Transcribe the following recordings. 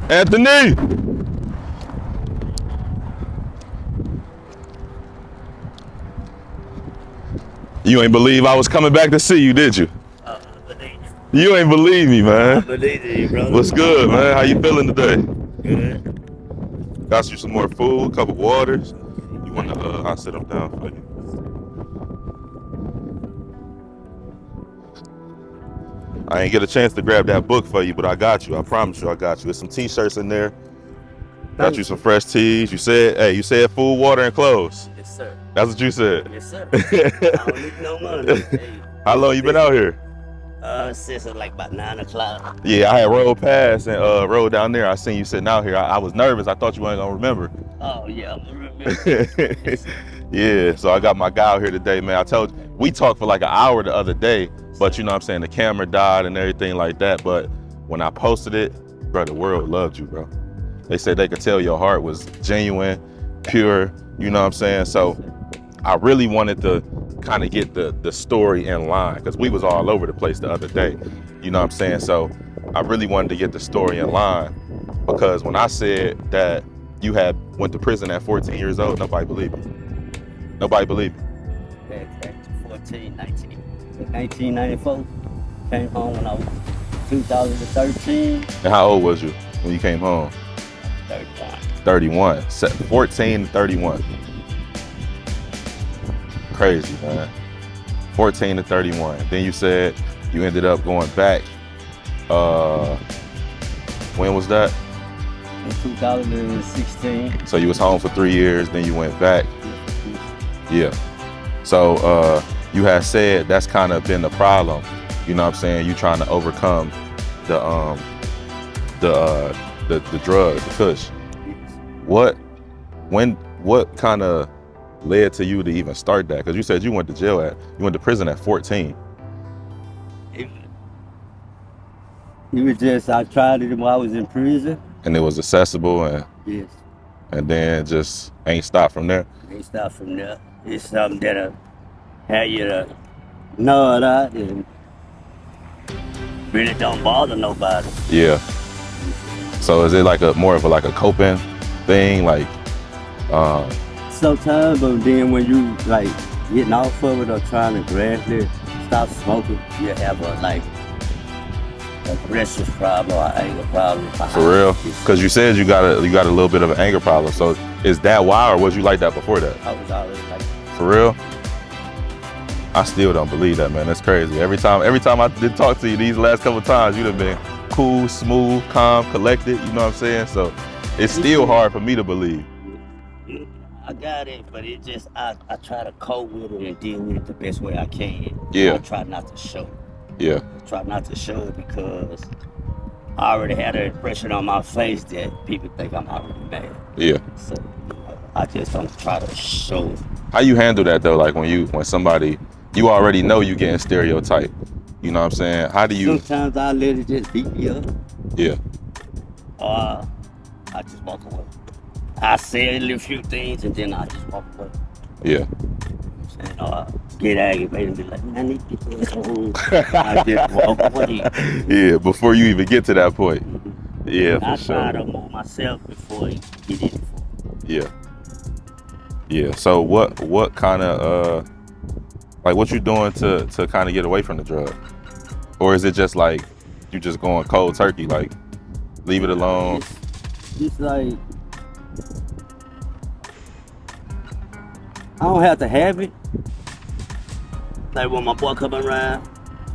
Anthony! You ain't believe I was coming back to see you, did you? I believe You ain't believe me, I man. believe you, brother. What's good, man? How you feeling today? Good. Got you some more food, a couple waters. You wanna, I'll sit them down for you. I ain't get a chance to grab that book for you, but I got you. I promise you I got you. There's some t-shirts in there. Got you some fresh tees. You said food, water, and clothes. Yes, sir. That's what you said. Yes, sir. I don't need no money. Hey, How long you been out here? since like about 9 o'clock. Yeah, I had rode past and rode down there. I seen you sitting out here. I was nervous. I thought you weren't gonna remember. Oh, yeah, I'm gonna remember. Yeah, so I got my guy out here today, man. I told you, we talked for like an hour the other day, but you know what I'm saying, the camera died and everything like that. But when I posted it, bro, the world loved you, bro. They said they could tell your heart was genuine, pure, you know what I'm saying? So I really wanted to kind of get the story in line because we was all over the place the other day, you know what I'm saying? So I really wanted to get the story in line because when I said that you had went to prison at 14 years old, nobody believed me. Nobody believed me. Back to 1994. Came home when I was 2013. And how old was you when you came home? 31. 31. 14 to 31. Crazy, man. 14 to 31. Then you said you ended up going back. When was that? In 2016. So you was home for 3 years, then you went back. Yeah. So you had said that's kind of been the problem. You know what I'm saying? You trying to overcome the drug, the kush. What kind of led to you to even start that? Because you said you went to prison at 14. It was just, I tried it while I was in prison. And it was accessible and Yes. and then just ain't stopped from there. Ain't stop from there. It's something that'll have you to nod out and really don't bother nobody. Yeah. So is it like more of a coping thing? Like Sometimes, but then when you like getting off of it or trying to gradually stop smoking, you have a aggressive problem or anger problem. for real? Because you said you got a little bit of an anger problem. So is that why, or was you like that before that? I was already like, For real? I still don't believe that, man. That's crazy. Every time I did talk to you these last couple times, you'd have been cool, smooth, calm, collected. You know what I'm saying? So it's still hard for me to believe. I got it, but it just, I try to cope with it and deal with it the best way I can. Yeah. I try not to show it. Yeah. Try not to show it because I already had an impression on my face that people think I'm already mad. Yeah. So I just don't try to show it. How you handle that though? Like when somebody, you already know you getting stereotyped. You know what I'm saying? How do you? Sometimes I let it just beat me up. Yeah. Or I just walk away. I say a little few things and then I just walk away. Yeah. And get aggravated and be like, man, I need to get this home. I just walk away. Yeah. Before you even get to that point. Yeah, I for try sure. to move myself before he did it. Yeah. Yeah. So what kind of like what you doing to kind of get away from the drug? Or is it just like you just going cold turkey, like leave it alone? It's like I don't have to have it. Like when my boy come around,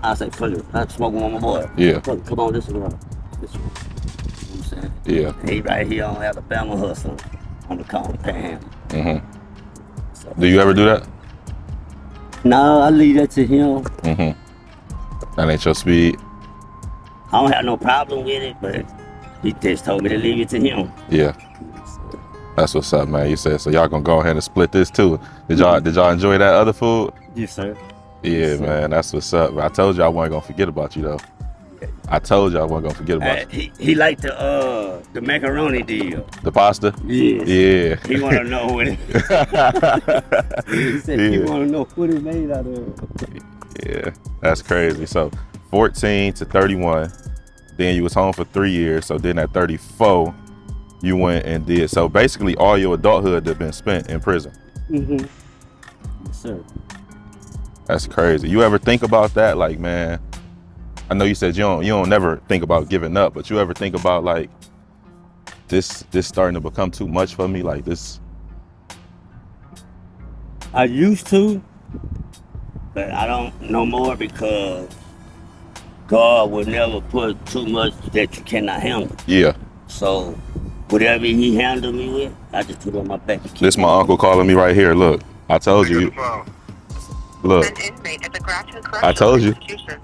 I say, fuck it, I'm smoking with my boy. Yeah. Fuck it, come on, this one. This one. You know what I'm saying? Yeah. He right here on Alabama hustle on the corner panhandle. Mm-hmm. So, Do you ever do that? no, I leave that to him. Mm-hmm. That ain't your speed. I don't have no problem with it, but he just told me to leave it to him. Yeah. That's what's up, man. You said so y'all gonna go ahead and split this too. Did y'all enjoy that other food? Yes, sir. Yeah, Yes, sir. man. That's what's up. I told you I wasn't gonna forget about you though. I told you I wasn't gonna forget about you. He liked the macaroni deal. The pasta? Yes. Yeah. He want to know what it. He said he Yeah. want to know what it made out of. Yeah. That's crazy. So 14 to 31, Then you was home for 3 years. So then at 34, you went and did. So basically all your adulthood had been spent in prison. Yes, sir. That's crazy. You ever think about that? Like, man, I know you said you don't never think about giving up, but you ever think about like this starting to become too much for me? Like this. I used to, but I don't no more because God will never put too much that you cannot handle. Yeah. So whatever He handled me with, I just put it on my back. This my uncle calling me right here. Look, I told you. Look, I told you.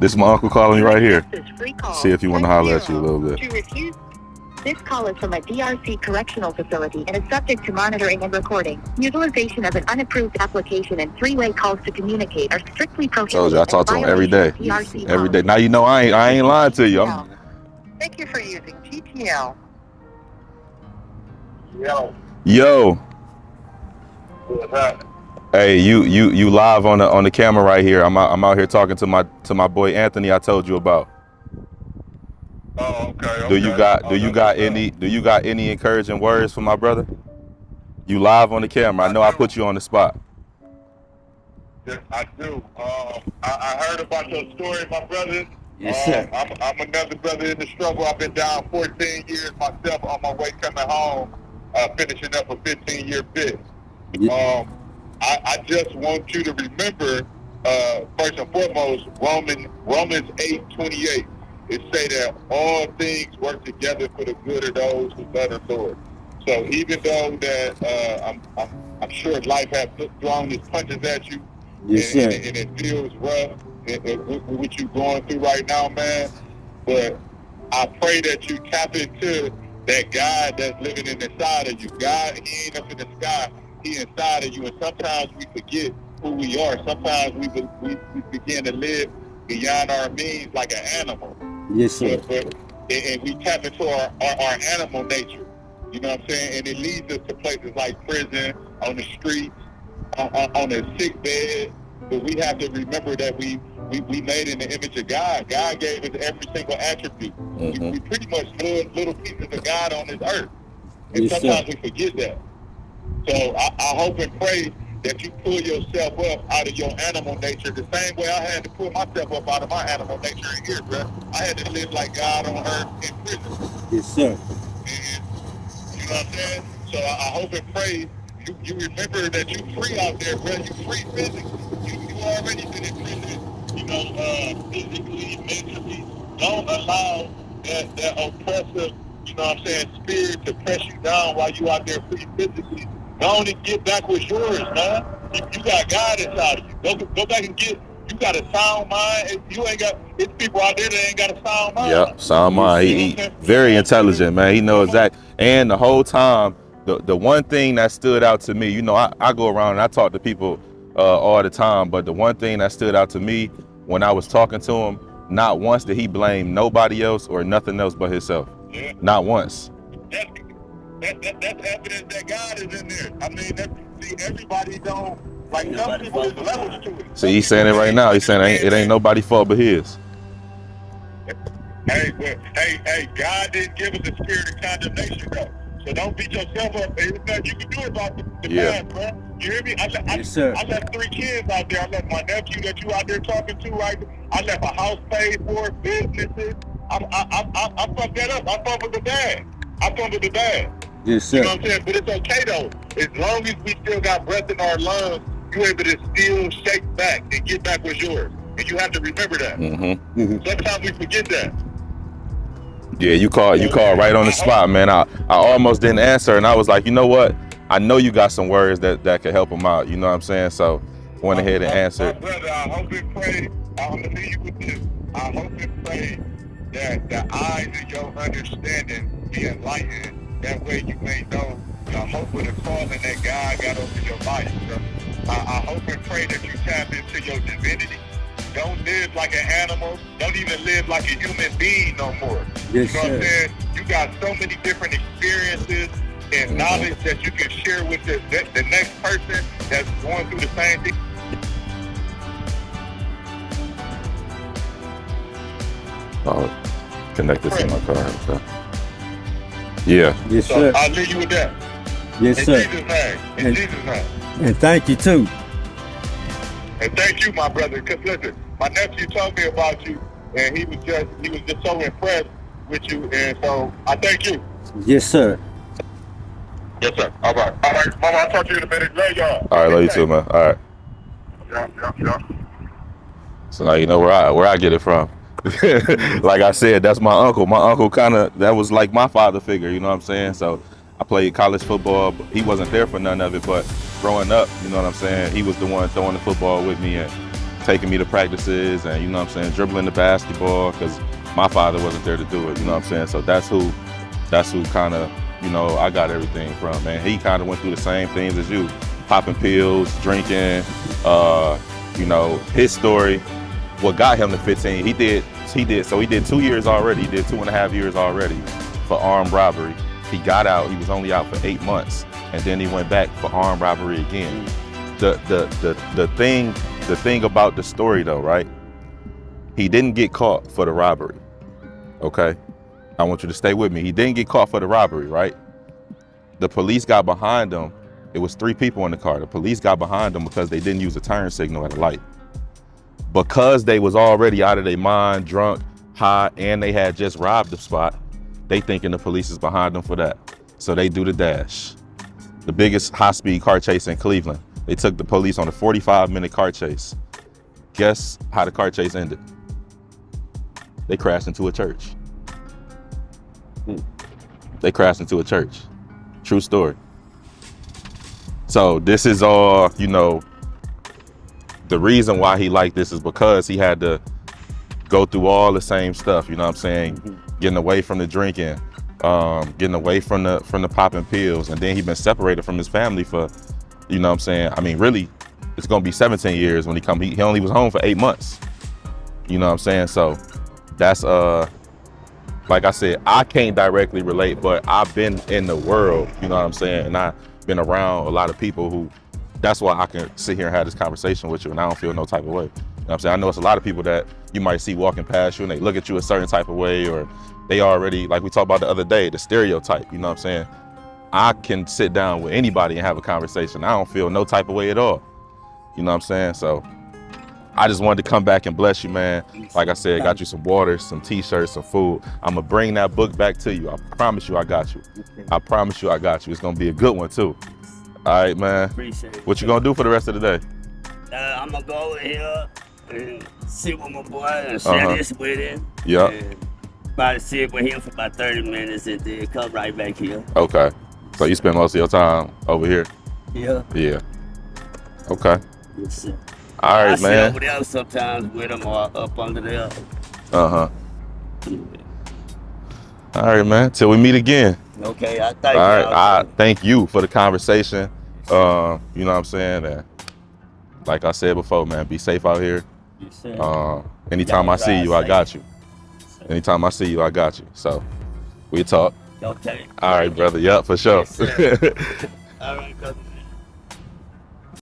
This is my uncle calling me right here. See if you want to holler at you a little bit. This call is from a DRC correctional facility and is subject to monitoring and recording. Utilization of an unapproved application and three-way calls to communicate are strictly prohibited. Told you, I talk to him every day. DRC Every day. Now you know I ain't lying to you. Thank you for using TTL. Yo. What's happening? Hey, you live on the camera right here. I'm out here talking to my boy Anthony. I told you about. Oh, okay. Do you got any encouraging words for my brother? You live on the camera. I know I put you on the spot. Yes, I do. I heard about your story, my brother. Yes, sir. I'm another brother in the struggle. I've been down 14 years myself on my way coming home, finishing up a 15-year bid. I just want you to remember, first and foremost, Romans 8:28. It say that all things work together for the good of those who love the Lord. So even though that I'm sure life has thrown its punches at you, Yes, and sir. it feels rough with what you're going through right now, man. But I pray that you tap into that God that's living inside of you. God, He ain't up in the sky. He inside of you. And sometimes we forget who we are. Sometimes we begin to live beyond our means like an animal. Yes, sir. And we tap into our animal nature. You know what I'm saying? And it leads us to places like prison, on the streets, on a sick bed. But we have to remember that we made in the image of God. God gave us every single attribute. Mm-hmm. We pretty much little pieces of God on this earth. And Yes, sometimes we forget that. So I hope and pray that you pull yourself up out of your animal nature the same way I had to pull myself up out of my animal nature in here, bro. I had to live like God on earth in prison. Yes, sir. And, you know what I'm saying? So I hope and pray you remember that you free out there, bro. You free physically. You already been in prison, physically, mentally. Don't allow that oppressive, you know what I'm saying, spirit to press you down while you out there free physically. Go on and get back what's yours, man. You got God inside of you. Go back and get. You got a sound mind. You ain't got. It's people out there that ain't got a sound mind. Yep, sound mind. He very intelligent, man. He knows exact. And the whole time, the one thing that stood out to me, you know, I go around and I talk to people all the time, but the one thing that stood out to me when I was talking to him, not once did he blame nobody else or nothing else but himself. Yeah. Not once. That's evidence that God is in there. I mean, everybody don't, like, some people, there's levels to it. See, he's saying it right now. He's saying it ain't nobody's fault but his. Hey, God didn't give us a spirit of condemnation, though. So don't beat yourself up. There's nothing you can do about the past, bro. You hear me? Yes, sir. I left 3 kids out there. I left my nephew that you out there talking to right there. I left a house paid for, businesses. I fucked that up. I fumbled the bag. Yes, sir. You know what I'm saying? But it's okay, though. As long as we still got breath in our lungs, you're able to still shake back and get back what's yours. And you have to remember that. Mm-hmm. Mhm. Sometimes we forget that. Yeah, you called right on the spot, man. I almost didn't answer, and I was like, you know what? I know you got some words that could help him out. You know what I'm saying? So went ahead and answered. My brother, I hope and pray. I'm gonna leave you with this. I hope and pray that the eyes of your understanding be enlightened. That way you may know the hope of the calling that God got over your life. So I hope and pray that you tap into your divinity. Don't live like an animal. Don't even live like a human being no more. Yes, You know what I'm sir. saying? You got so many different experiences and knowledge that you can share with the next person that's going through the same thing. Oh, Connected to my car. Okay. Yeah. Yes, So sir. I'll leave you with that. Yes, In sir. Jesus' name. In And- Jesus' name. And thank you too. And thank you, my brother. Because listen, my nephew told me about you, and he was just so impressed with you. And so I thank you. Yes, sir. Yes, sir. All right. Mama, I'll talk to you in a minute. Love y'all. All right, love you too, man. All right. Yeah. So now you know where I get it from. Like I said, that's my uncle. My uncle that was like my father figure, you know what I'm saying? So I played college football. He wasn't there for none of it, but growing up, you know what I'm saying? He was the one throwing the football with me and taking me to practices and, you know what I'm saying, dribbling the basketball because my father wasn't there to do it, you know what I'm saying? So that's who kind of, you know, I got everything from, man. He kind of went through the same things as you, popping pills, drinking, you know, his story, what got him to 15, he did 2 years already. He did 2.5 years already for armed robbery. He got out, he was only out for 8 months, and then he went back for armed robbery again. The thing about the story though, right? He didn't get caught for the robbery, okay? I want you to stay with me. He didn't get caught for the robbery, right? The police got behind him. It was 3 people in the car. The police got behind him because they didn't use a turn signal at a light. Because they was already out of their mind, drunk, high, and they had just robbed the spot, they thinking the police is behind them for that. So they do the dash. The biggest high-speed car chase in Cleveland. They took the police on a 45-minute car chase. Guess how the car chase ended? They crashed into a church. They crashed into a church. True story. So this is all, you know, the reason why he liked this is because he had to go through all the same stuff, you know what I'm saying? Getting away from the drinking, getting away from the popping pills, and then he been separated from his family for, you know what I'm saying? I mean, really, it's gonna be 17 years when he come. He only was home for 8 months. You know what I'm saying? So that's like I said, I can't directly relate, but I've been in the world, you know what I'm saying? And I've been around a lot of people who, that's why I can sit here and have this conversation with you and I don't feel no type of way. You know what I'm saying? I know it's a lot of people that you might see walking past you and they look at you a certain type of way, or they already, like we talked about the other day, the stereotype, you know what I'm saying? I can sit down with anybody and have a conversation. I don't feel no type of way at all. You know what I'm saying? So I just wanted to come back and bless you, man. Like I said, got you some water, some t-shirts, some food. I'm gonna bring that book back to you. I promise you I got you. I promise you I got you. It's gonna be a good one too. All right, man. Appreciate it. What you gonna do for the rest of the day? I'm gonna go over here and sit with my boy and share this with him. Yep. And probably sit with him for about 30 minutes and then come right back here. Okay. So you spend most of your time over here? Yeah. Yeah. Okay. Yes, sir. All I right, sit man. over there sometimes with him or up under there. Uh-huh. All right, man. Till we meet again. Okay, I thank All you. right. I thank you for the conversation. You know what I'm saying? And like I said before, man, be safe out here. Yes, sir. Anytime I see you, I got you. Anytime I see you, I got you. So we talk. Okay. All right, brother. Yep, for sure. Yes, sir. All right, cousin.